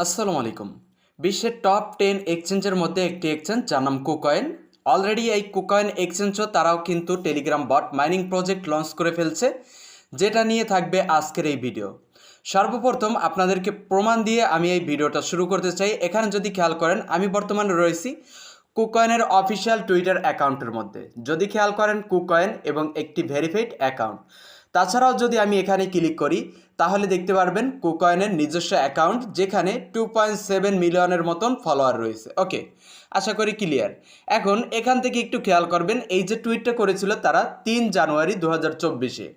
আসসালামু আলাইকুম। বিশ্বের টপ 10 এক্সচেঞ্জের মধ্যে একটি এক্সচেঞ্জ যার নাম কুকয়েন। অলরেডি এই কুকয়েন এক্সচেঞ্জও তারাও কিন্তু Telegram bot mining project launch করে ফেলছে, যেটা নিয়ে থাকবে আজকের এই ভিডিও। সর্বপ্রথম আপনাদেরকে প্রমাণ দিয়ে আমি এই ভিডিওটা শুরু করতে চাই। এখানে যদি খেয়াল করেন, আমি বর্তমানে রয়েছি কুকয়েনের অফিসিয়াল টুইটার অ্যাকাউন্টের মধ্যে। যদি খেয়াল করেন, কুকয়েন এবং একটি ভেরিফাইড অ্যাকাউন্ট। তাছাড়াও যদি আমি এখানে ক্লিক করি, তাহলে দেখতে পারবেন কুকয়েনের নিজস্ব অ্যাকাউন্ট, যেখানে 2.7 মিলিয়নের মতন ফলোয়ার রয়েছে। ওকে, আশা করি ক্লিয়ার। এখন এখান থেকে একটু খেয়াল করবেন, এই যে টুইটটা করেছিল তারা 3 জানুয়ারি 2024-এ।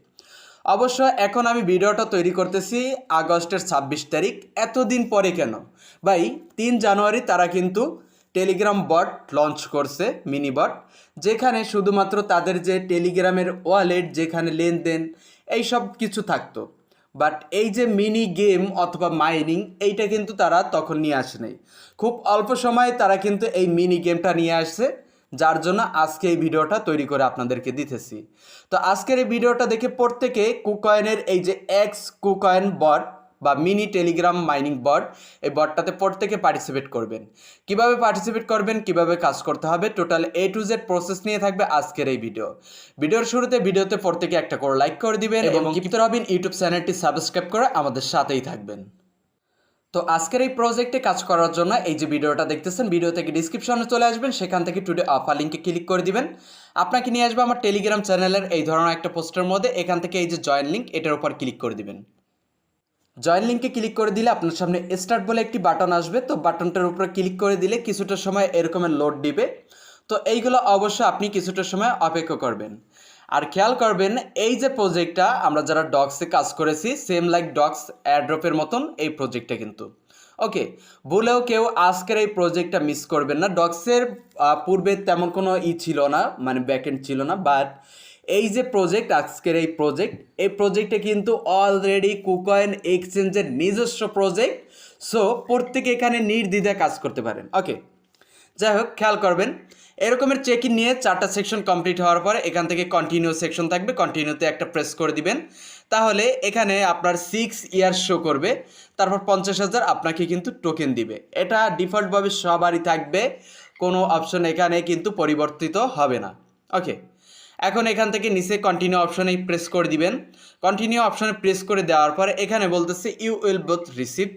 অবশ্য এখন আমি ভিডিওটা তৈরি করতেছি আগস্টের 26 তারিখ। এতদিন পরে কেন ভাই? 3 জানুয়ারি তারা কিন্তু টেলিগ্রাম বট লঞ্চ করছে, মিনি বট, যেখানে শুধুমাত্র তাদের যে টেলিগ্রামের ওয়ালেট, যেখানে লেনদেন এইসব কিছু থাকতো। বাট এই যে মিনি গেম অথবা মাইনিং, এইটা কিন্তু তারা তখন নিয়ে আসে নাই। খুব অল্প সময়ে তারা কিন্তু এই মিনি গেমটা নিয়ে আসছে, যার জন্য আজকে এই ভিডিওটা তৈরি করে আপনাদেরকে দিতেছি। তো আজকের এই ভিডিওটা দেখে প্রত্যেকে কুকয়েনের এই যে এক্স কুকয়েন বট বা মিনি টেলিগ্রাম মাইনিং বট, এই বটটাতে প্রত্যেকে পার্টিসিপেট করবেন। কিভাবে পার্টিসিপেট করবেন, কিভাবে কাজ করতে হবে, total A to Z process নিয়ে থাকবে আজকের এই ভিডিওর শুরুতে ভিডিওতে প্রত্যেকে একটা করে লাইক করে দিবেন এবং কিপ্তে রবিন ইউটিউব চ্যানেলটি সাবস্ক্রাইব করে আমাদের সাথেই থাকবেন। তো আজকের এই প্রজেক্টে কাজ করার জন্য এই যে ভিডিওটা দেখতেছেন, ভিডিও থেকে ডিসক্রিপশনে চলে আসবেন, সেখান থেকে টুডে অফার লিঙ্কে ক্লিক করে দিবেন। আপনাকে নিয়ে আসবে আমার টেলিগ্রাম চ্যানেলের এই ধরনের একটা পোস্টের মধ্যে। এখান থেকে এই যে জয়েন লিঙ্ক, এটার উপর ক্লিক করে দিবেন। জয়েন লিঙ্কে ক্লিক করে দিলে আপনার সামনে স্টার্ট বলে একটি বাটন আসবে। তো বাটনটার উপরে ক্লিক করে দিলে কিছুটা সময় এরকমের লোড দিবে। তো এইগুলো অবশ্য আপনি কিছুটা সময় অপেক্ষা করবেন। আর খেয়াল করবেন, এই যে প্রজেক্টটা আমরা যারা ডক্সে কাজ করেছি, সেম লাইক ডক্স এয়ারড্রপের মতন এই প্রজেক্টটা কিন্তু। ওকে, বলেও কেউ আজকের এই প্রজেক্টটা মিস করবেন না। ডক্সের পূর্বে তেমন কোনো ছিল না, মানে ব্যাকএন্ড ছিল না। বাট এই যে প্রজেক্ট, আজকের এই প্রজেক্টে কিন্তু অলরেডি কুকয়েন এক্সচেঞ্জের নিজস্ব প্রজেক্ট। সো প্রত্যেকে এখানে নির্দ্বিধায় কাজ করতে পারেন। ওকে, যাই হোক, খেয়াল করবেন এরকমের চেক ইন নিয়ে 4টা সেকশন কমপ্লিট হওয়ার পরে এখান থেকে কন্টিনিউ সেকশন থাকবে। কন্টিনিউতে একটা প্রেস করে দিবেন, তাহলে এখানে আপনার 6 ইয়ার্স শো করবে। তারপর 50,000 আপনাকে কিন্তু টোকেন দিবে। এটা ডিফল্টভাবে সবারই থাকবে, কোনো অপশন এখানে কিন্তু পরিবর্তিত হবে না। ওকে, এখন এখান থেকে নিচে কন্টিনিউ অপশনে প্রেস করে দিবেন। কন্টিনিউ অপশনে প্রেস করে দেওয়ার পরে এখানে বলতেছে ইউ উইল বোথ রিসিভ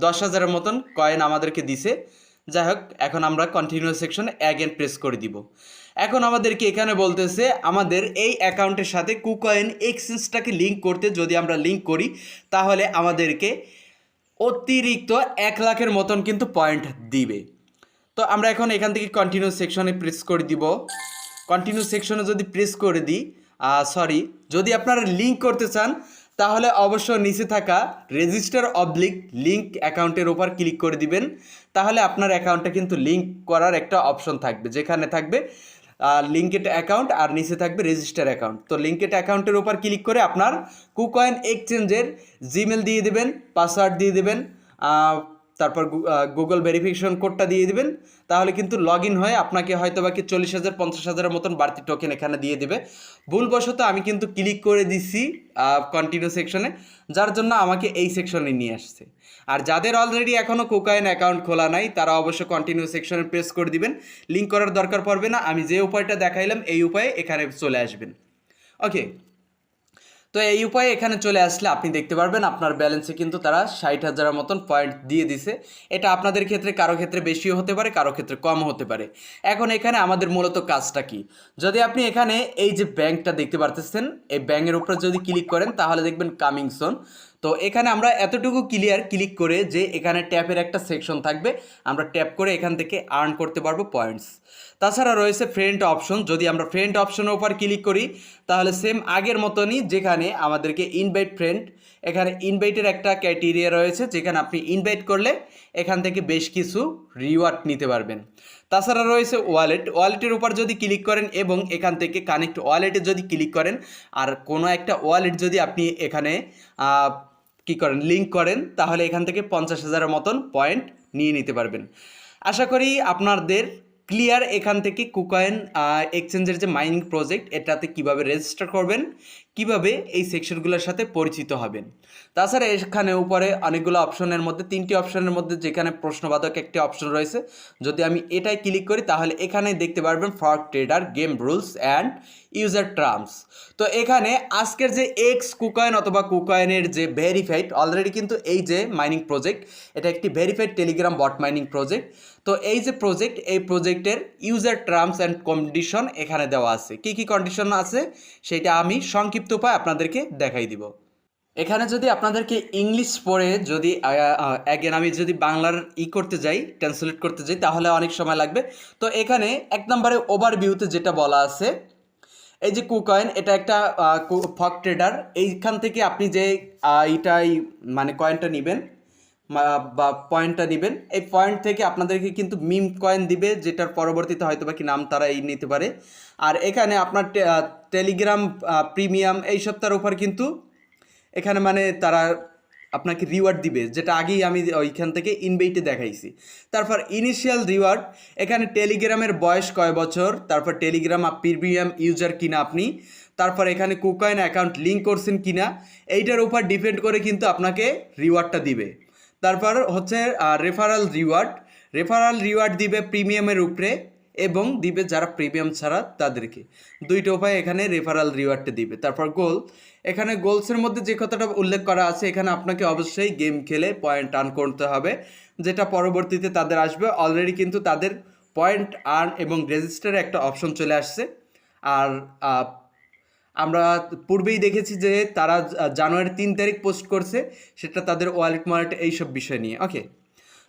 10,000-এর মতন কয়েন আমাদেরকে দিছে। যাই হোক, এখন আমরা কন্টিনিউ সেকশনে অ্যাগেন প্রেস করে দিব। এখন আমাদেরকে এখানে বলতেছে আমাদের এই অ্যাকাউন্টের সাথে কুকয়েন এক্সচেঞ্জটাকে লিঙ্ক করতে, যদি আমরা লিঙ্ক করি তাহলে আমাদেরকে অতিরিক্ত 1 লাখের মতন কিন্তু পয়েন্ট দিবে। তো আমরা এখন এখান থেকে কন্টিনিউ সেকশনে প্রেস করে দিব। কন্টিনিউ সেকশনে যদি প্রেস করে দিই, যদি আপনারা লিঙ্ক করতে চান তাহলে অবশ্য নিচে থাকা রেজিস্টার অবলিক লিঙ্ক অ্যাকাউন্টের উপর ক্লিক করে দিবেন। তাহলে আপনার অ্যাকাউন্টটা কিন্তু লিঙ্ক করার একটা অপশন থাকবে, যেখানে থাকবে লিঙ্কেড অ্যাকাউন্ট আর নিচে থাকবে রেজিস্টার অ্যাকাউন্ট। তো লিঙ্কেড অ্যাকাউন্টের উপর ক্লিক করে আপনার কুকয়েন এক্সচেঞ্জের জিমেল দিয়ে দেবেন, পাসওয়ার্ড দিয়ে দেবেন, তারপর গুগল ভেরিফিকেশন কোডটা দিয়ে দিবেন। তাহলে কিন্তু লগ ইন হয়ে আপনাকে হয়তো বাকি 40,000 50,000-এর মতন বাড়তি টোকেন এখানে দিয়ে দেবে। ভুলবশত আমি কিন্তু ক্লিক করে দিছি কন্টিনিউ সেকশনে, যার জন্য আমাকে এই সেকশনে নিয়ে আসছে। আর যাদের অলরেডি এখনও কুকয়েন অ্যাকাউন্ট খোলা নাই, তারা অবশ্য কন্টিনিউ সেকশনে প্রেস করে দিবেন। লিঙ্ক করার দরকার পড়বে না, আমি যে উপায়টা দেখাইলাম এই উপায়ে এখানে চলে আসবেন। ওকে, তো এই উপায়ে এখানে চলে আসলে আপনি দেখতে পারবেন আপনার ব্যালেন্সে কিন্তু তারা 60,000-এর মতন পয়েন্ট দিয়ে দিছে। এটা আপনাদের ক্ষেত্রে কারো ক্ষেত্রে বেশিও হতে পারে, কারো ক্ষেত্রে কম হতে পারে। এখন এখানে আমাদের মূলত কাজটা কি? যদি আপনি এখানে এই যে ব্যাংকটা দেখতে পারতেছেন, এই ব্যাংকের উপরে যদি ক্লিক করেন তাহলে দেখবেন কামিং সুন। তো এখানে আমরা এতটুকু ক্লিক করে যে এখানে ট্যাপের একটা সেকশন থাকবে, আমরা ট্যাপ করে এখান থেকে আর্ন করতে পারবো পয়েন্টস। তাছাড়া রয়েছে ফ্রেন্ড অপশন। যদি আমরা ফ্রেন্ড অপশনের উপর ক্লিক করি তাহলে সেম আগের মতনই, যেখানে আমাদেরকে ইনভাইট ফ্রেন্ড, এখানে ইনভাইটের একটা ক্রাইটেরিয়া রয়েছে, যেখানে আপনি ইনভাইট করলে এখান থেকে বেশ কিছু রিওয়ার্ড নিতে পারবেন। তাছাড়া রয়েছে ওয়ালেটের উপর যদি ক্লিক করেন এবং এখান থেকে কানেক্ট ওয়ালেটে যদি ক্লিক করেন, আর কোনো একটা ওয়ালেট যদি আপনি এখানে লিঙ্ক করেন, তাহলে এখান থেকে 50,000-এর মতন পয়েন্ট নিয়ে নিতে পারবেন। আশা করি আপনাদের ক্লিয়ার এখান থেকে কুকয়েন এক্সচেঞ্জের যে মাইনিং প্রজেক্ট, এটাতে কিভাবে রেজিস্টার করবেন, কিভাবে এই সেকশনগুলোর সাথে পরিচিত হবেন। তাছাড়া এখানে উপরে অনেকগুলো অপশনের মধ্যে 3টি অপশনের মধ্যে যেখানে প্রশ্নবাদক একটি অপশন রয়েছে, যদি আমি এটাই ক্লিক করি তাহলে এখানে দেখতে পারবেন for trader game rules and user terms. তো এখানে আজকের যে এক্স কুকয়েন অথবা কুকয়েনের যে ভেরিফাইড, অলরেডি কিন্তু এই যে মাইনিং প্রজেক্ট, এটা একটি verified Telegram bot mining project. তো এই যে প্রজেক্ট, এই প্রজেক্টের ইউজার টার্মস অ্যান্ড কন্ডিশন এখানে দেওয়া আছে। কি কি কন্ডিশন আছে সেটা আমি সংক্ষিপ্ত উপায় আপনাদেরকে দেখাই দিব। এখানে যদি আপনাদেরকে ইংলিশ পড়ে যদি অ্যাগেন আমি যদি বাংলার করতে যাই, ট্রান্সলেট করতে যাই, তাহলে অনেক সময় লাগবে। তো এখানে 1 নম্বরে ওভারভিউতে যেটা বলা আছে, এই যে কুকয়েন, এটা একটা ফক ট্রেডার। এইখান থেকে আপনি যে এইটাই মানে কয়েনটা নেবেন বা পয়েন্টটা নেবেন, এই পয়েন্ট থেকে আপনাদেরকে কিন্তু মিম কয়েন দিবে, যেটার পরবর্তীতে হয়তো বা কি নাম তারা এই নিতে পারে। আর এখানে আপনার টেলিগ্রাম প্রিমিয়াম এই সপ্তাহের উপর কিন্তু এখানে মানে তারা আপনাকে রিওয়ার্ড দিবে, যেটা আগেই আমি ওইখান থেকে ইনভেইটে দেখাইছি। তারপর ইনিশিয়াল রিওয়ার্ড, এখানে টেলিগ্রামের বয়স কয় বছর, তারপর টেলিগ্রাম প্রিমিয়াম ইউজার কিনা আপনি, তারপর এখানে কুকয়েন অ্যাকাউন্ট লিঙ্ক করছেন কিনা, এইটার উপর ডিপেন্ড করে কিন্তু আপনাকে রিওয়ার্ডটা দিবে। তারপর হচ্ছে রেফারাল রিওয়ার্ড দিবে প্রিমিয়ামের উপরে এবং দিবে যারা প্রিমিয়াম ছাড়া তাদেরকে। দুইটা উপায় এখানে রেফারাল রিওয়ার্ডটা দিবে। তারপর গোল, এখানে গোলসের মধ্যে যে কথাটা উল্লেখ করা আছে, এখানে আপনাকে অবশ্যই গেম খেলে পয়েন্ট আর্ন করতে হবে, যেটা পরবর্তীতে তাদের আসবে। অলরেডি কিন্তু তাদের পয়েন্ট আর্ন এবং রেজিস্টারে একটা অপশন চলে আসছে। আর আমরা পূর্বেই দেখেছি যে তারা জানুয়ারি 3 তারিখ পোস্ট করছে, সেটা তাদের ওয়ালেট এইসব বিষয় নিয়ে। ওকে,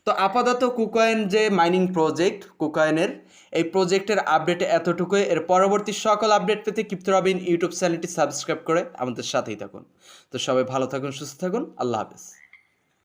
তো আপাতত কুকয়েন যে মাইনিং প্রজেক্ট, কুকয়েনের এই প্রজেক্টের আপডেটে এতটুকুই। এর পরবর্তী সকল আপডেট পেতে ক্রিপ্টো রবিন ইউটিউব চ্যানেলটি সাবস্ক্রাইব করে আমাদের সাথেই থাকুন। তো সবাই ভালো থাকুন, সুস্থ থাকুন, আল্লাহ হাফেজ।